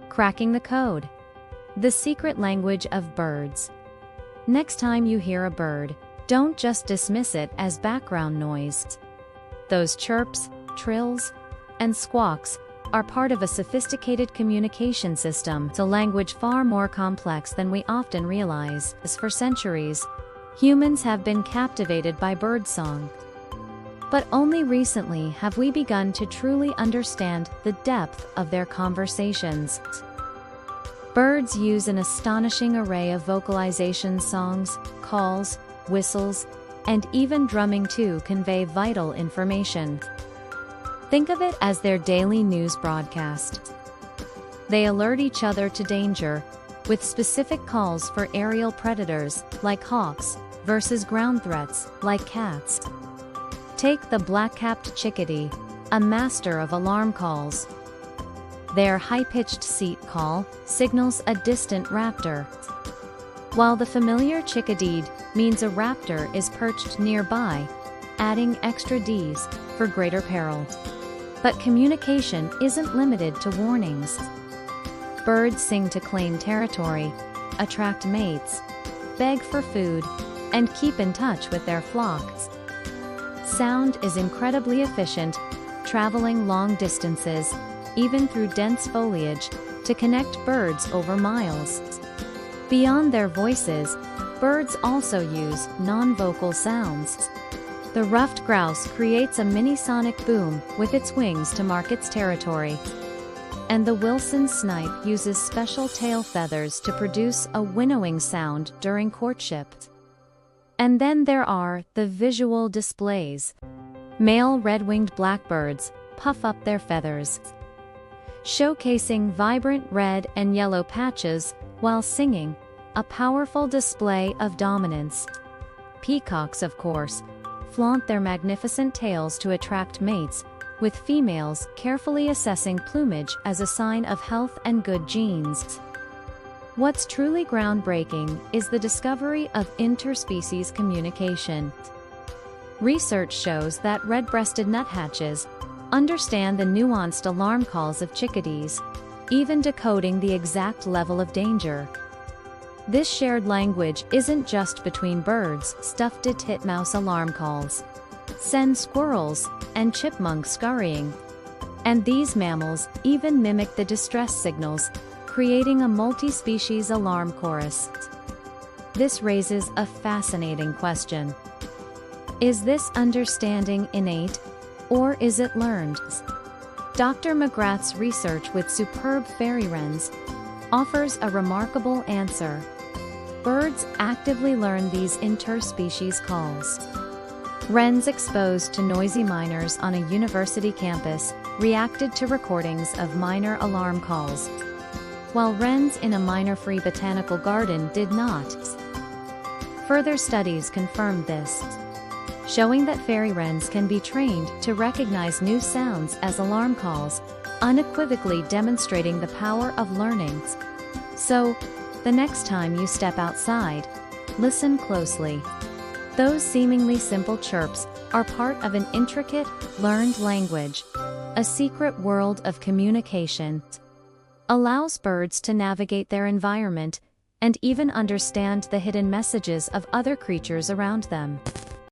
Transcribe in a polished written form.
Cracking the code. The secret language of birds. Next time you hear a bird, don't just dismiss it as background noise. Those chirps, trills, and squawks are part of a sophisticated communication system, a language far more complex than we often realize. As for centuries, humans have been captivated by birdsong. But only recently have we begun to truly understand the depth of their conversations. Birds use an astonishing array of vocalization, songs, calls, whistles, and even drumming to convey vital information. Think of it as their daily news broadcast. They alert each other to danger, with specific calls for aerial predators, like hawks, versus ground threats, like cats. Take the black-capped chickadee, a master of alarm calls. Their high-pitched seat call signals a distant raptor, while the familiar chickadee means a raptor is perched nearby, adding extra Ds for greater peril. But communication isn't limited to warnings. Birds sing to claim territory, attract mates, beg for food, and keep in touch with their flocks. Sound is incredibly efficient, traveling long distances, even through dense foliage, to connect birds over miles. Beyond their voices, birds also use non-vocal sounds. The ruffed grouse creates a mini-sonic boom with its wings to mark its territory. And the Wilson snipe uses special tail feathers to produce a winnowing sound during courtship. And then there are the visual displays. Male red-winged blackbirds puff up their feathers, showcasing vibrant red and yellow patches while singing, a powerful display of dominance. Peacocks, of course, flaunt their magnificent tails to attract mates, with females carefully assessing plumage as a sign of health and good genes. What's truly groundbreaking is the discovery of interspecies communication. Research shows that red-breasted nuthatches understand the nuanced alarm calls of chickadees, even decoding the exact level of danger. This shared language isn't just between birds. Stuffed titmouse alarm calls send squirrels and chipmunks scurrying. And these mammals even mimic the distress signals, creating a multi-species alarm chorus. This raises a fascinating question. Is this understanding innate, or is it learned? Dr. McGrath's research with superb fairy wrens offers a remarkable answer. Birds actively learn these interspecies calls. Wrens exposed to noisy miners on a university campus reacted to recordings of miner alarm calls, while wrens in a miner-free botanical garden did not. Further studies confirmed this, showing that fairy wrens can be trained to recognize new sounds as alarm calls, unequivocally demonstrating the power of learning. So, the next time you step outside, listen closely. Those seemingly simple chirps are part of an intricate, learned language, a secret world of communication. Allows birds to navigate their environment and even understand the hidden messages of other creatures around them.